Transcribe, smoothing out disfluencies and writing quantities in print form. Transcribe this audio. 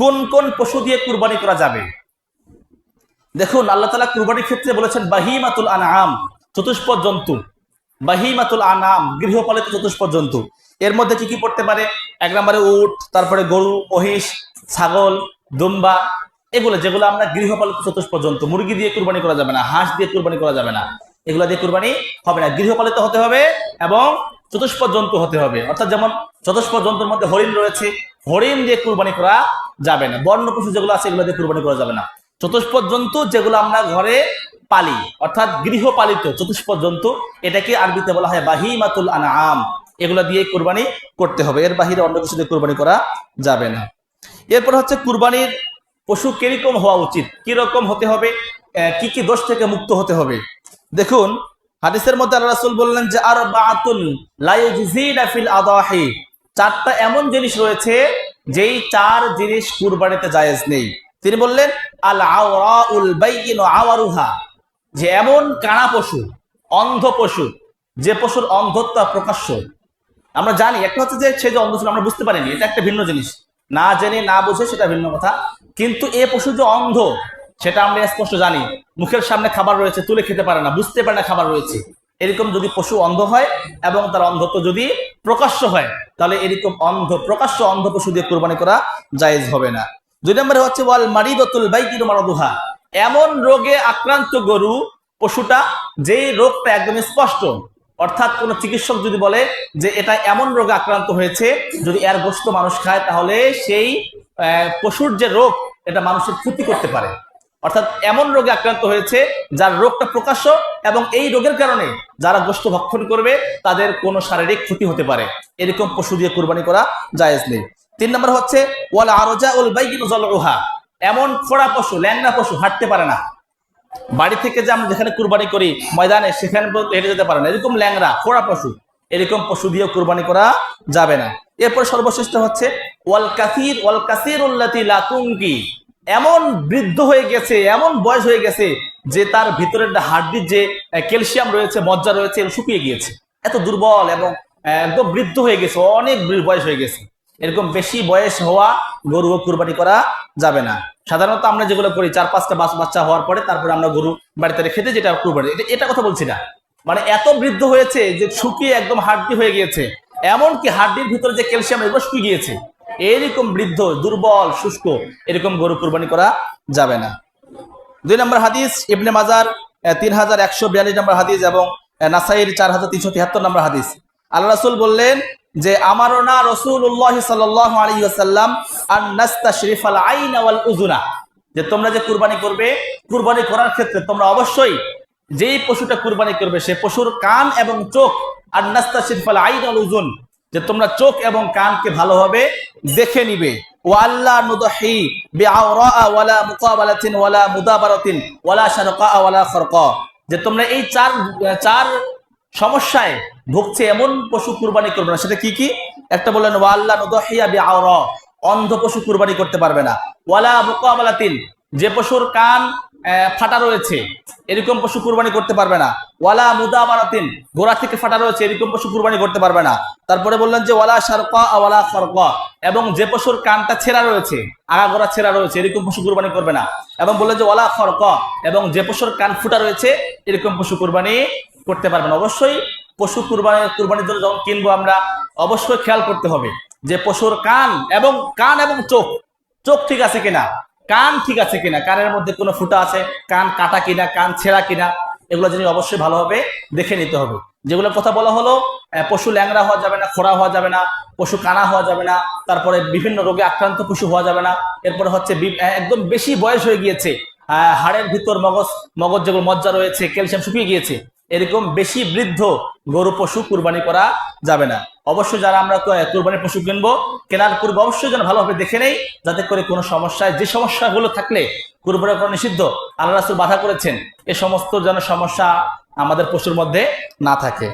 কোন কোন পশু দিয়ে কুরবানি করা যাবে? দেখুন, আল্লাহ তাআলা কুরবানির ক্ষেত্রে বলেছেন বাহিমাতুল আনআম, চতুষ্পদ জন্তু। বাহিমাতুল আনআম, গৃহপালিত চতুষ্পদ জন্তু। এর মধ্যে কি কি পড়তে পারে? এক নম্বরে উট, তারপরে গরু, মহিষ, ছাগল, দুম্বা, এগুলো যেগুলো আমরা গৃহপালিত চতুষ্পদ জন্তু। মুরগি দিয়ে কুরবানি করা যাবে না, হাঁস দিয়ে কুরবানি করা যাবে না, এগুলো দিয়ে কুরবানি হবে না। গৃহপালিত হতে হবে এবং চতুষ্পদ জন্তু হতে হবে। অর্থাৎ যেমন চতুষ্পদ জন্তুর মধ্যে হরিণ রয়েছে, হরিণ দিয়ে কুরবানি করা যাবে না। বন্য পশু যেগুলো আছে এগুলো দিয়ে কুরবানি করা যাবে না। চতুষ্পদ জন্তু যেগুলো আমরা ঘরে পালি, অর্থাৎ গৃহপালিত চতুষ্পদ জন্তু, এটাকে আরবিতে বলা হয় বাহিমাতুল আনআম। এগুলো দিয়ে কুরবানি করতে হবে, এর বাহিরে অন্য কিছু দিয়ে কুরবানি করা যাবে না। এরপর হচ্ছে কুরবানির পশু কিরকম হওয়া উচিত, কিরকম হতে হবে, কি কি দোষ থেকে মুক্ত হতে হবে। দেখুন, হাদিসের মধ্যে আল্লাহ রাসূল বললেন যে আরবাতুন লা ইউজিনা ফিল আদাহি, চারটা এমন জিনিস রয়েছে যেই চার জিনিস কুরবানিতে জায়েজ নেই। তিনি বললেন আল আওরাউল বাইয়িনু আওয়ারুহা, যে এমন কানা পশু, অন্ধ পশু, যে পশুর অন্ধত্ব প্রকাশ্য। আমরা জানি একটা হচ্ছে যে সে যে অন্ধ ছিল আমরা বুঝতে পারিনি, এটা একটা ভিন্ন জিনিস। না জেনে না বুঝে সেটা ভিন্ন কথা। কিন্তু এ পশু যে অন্ধ সেটা আমরা স্পষ্ট জানি। মুখের সামনে খাবার রয়েছে, তুলে খেতে পারে না, বুঝতে পারে না খাবার রয়েছে। এরকম যদি পশু অন্ধ হয় এবং তার অন্ধত্ব যদি প্রকাশ্য হয়, তাহলে এরকম প্রকাশ্য অন্ধ পশু দিয়ে কুরবানি করা জায়েজ হবে না। 2 নম্বরে হচ্ছে ওয়াল মারিদাতুল বাইকিনু মারাদুহা, এমন রোগে আক্রান্ত গরু, পশুটা যেই রোগটা একদম স্পষ্ট। অর্থাৎ কোন চিকিৎসক যদি বলে যে এটা এমন রোগে আক্রান্ত হয়েছে, যদি এর গোশত মানুষ খায় তাহলে সেই পশুর যে রোগ এটা মানুষের ক্ষতি করতে পারে। অর্থাৎ এমন রোগে আক্রান্ত হয়েছে যার রোগটা প্রকাশ্য এবং এই রোগের কারণে যারা গোশত ভক্ষণ করবে তাদের কোনো শারীরিক ক্ষতি হতে পারে, এরকম পশু দিয়ে কুরবানি করা জায়েজ নেই। 3 নম্বর হচ্ছে ওয়াল আরজাউল বাইয়িনু যালউহা, এমন খোড়া পশু, ল্যাংড়া পশু, হাঁটতে পারে না। বাড়ি থেকে যে আমরা যেখানে কুরবানি করি ময়দানে, সেখানে হেঁটে যেতে পারে না, এরকম ল্যাংড়া খোড়া পশু, এরকম পশু দিয়ে কুরবানি করা যাবে না। এরপর সর্বশ্রেষ্ঠ হচ্ছে ওয়াল কাসিরুল্লাতি লা তুনকি, এমন বৃদ্ধ হয়ে গেছে, এমন বয়স হয়ে গেছে যে তার ভিতরের হাড্ডির যে ক্যালসিয়াম রয়েছে, মজ্জা রয়েছে, শুকিয়ে গিয়েছে, এত দুর্বল এবং একদম বৃদ্ধ হয়ে গেছে, অনেক বয়স হয়ে গেছে। এরকম বেশি বয়স হওয়া গরু কুরবানি করা যাবে না। সাধারণত আমরা যেগুলো করি 4-5টা বাচ্চা হওয়ার পরে তারপরে আমরা গরু বাড়িতে রেখে দিই, যেটা কুরবানি, এটা কথা বলছি না। মানে এত বৃদ্ধ হয়েছে যে শুকিয়ে একদম হাড্ডি হয়ে গিয়েছে, এমনকি হাড্ডির ভিতরে যে ক্যালসিয়াম এগুলো শুকিয়ে গিয়েছে, এরকম বৃদ্ধ, দুর্বল, শুষ্ক, এরকম গরু কুরবানি করা যাবে না। 2 নম্বর হাদিস ইবনে মাজার 3142 নম্বর হাদিস এবং নাসাইর 4373 নম্বর হাদিস। আল্লাহ রাসূল বললেন যে আমারনা রাসূলুল্লাহ সাল্লাল্লাহু আলাইহি ওয়াসাল্লাম আন নাস্তাশরিফাল আইনা ওয়াল উযুনা, যে তোমরা যে কুরবানি করবে, কুরবানি করার ক্ষেত্রে তোমরা অবশ্যই যেই পশুটা কুরবানি করবে সে পশুর কান এবং চোখ, আর নাস্তাশরিফাল আইনা ওয়াল উযুন, যে তোমরা চোখ এবং কানকে ভালোভাবে দেখে নিবে। ওয়াল্লা নুদহি বিআওরা ওয়ালা মুকাবালাতিন ওয়ালা মুদাবারাতিন ওয়ালা শারকা ওয়ালা খরকা, যে তোমরা এই চার সমস্যায় ভুগছে এমন পশু কুরবানি করবে না। সেটা কি কি? একটা বললেন ওয়াল্লা নুদহিয়া বিআওরা, অন্ধ পশু কুরবানি করতে পারবে না। ওয়ালা মুকাবালাতিন, যে পশুর কান ফাটা রয়েছে এরকম পশু কুরবানি করতে পারবে না। ওয়ালা মুদাবারাতিন, গোড়া থেকে ফাটা রয়েছে এরকম পশু কুরবানি করতে পারবে না। তারপরে বললেন যে ওয়ালা শারকা ওয়ালা খরকা, এবং যে পশুর কানটা ছেঁড়া রয়েছে, আগাগোড়া ছেঁড়া রয়েছে এরকম পশু কুরবানি করবে না। এবং বললেন যে ওয়ালা খরকা, এবং যে পশুর কান ফুটা রয়েছে এরকম পশু কুরবানি করতে পারবে না। অবশ্যই পশু কুরবানির জন্য যখন কিনবো আমরা অবশ্যই খেয়াল করতে হবে যে পশুর কান এবং চোখ ঠিক আছে কিনা, কান ঠিক আছে কিনা, কানের মধ্যে কোনো ফুটা আছে, কান কাটা কিনা, কান ছেঁড়া কিনা, এগুলো জিনিস অবশ্যই ভালোভাবে দেখে নিতে হবে। যেগুলো কথা বলা হলো, পশু ল্যাংড়া হওয়া যাবে না, খোড়া হওয়া যাবে না, পশু কানা হওয়া যাবে না, তারপরে বিভিন্ন রোগে আক্রান্ত পশু হওয়া যাবে না। এরপরে হচ্ছে একদম বেশি বয়স হয়ে গিয়েছে, হাড়ের ভিতর মগজ যেগুলো মজ্জা রয়েছে, ক্যালসিয়াম শুকিয়ে গিয়েছে, এরকম বেশি বৃদ্ধ গরু পশু কুরবানি করা যাবে না। অবশ্যই যারা আমরা কুরবানির পশু কিনবো, কেনার পূর্বে অবশ্যই যেন ভালোভাবে দেখে নেই, যাতে করে কোনো সমস্যায়, যে সমস্যাগুলো থাকলে কুরবানি করা নিষিদ্ধ, আল্লাহ রাসূল বাধা করেছেন, এ সমস্ত যেন সমস্যা আমাদের পশুর মধ্যে না থাকে।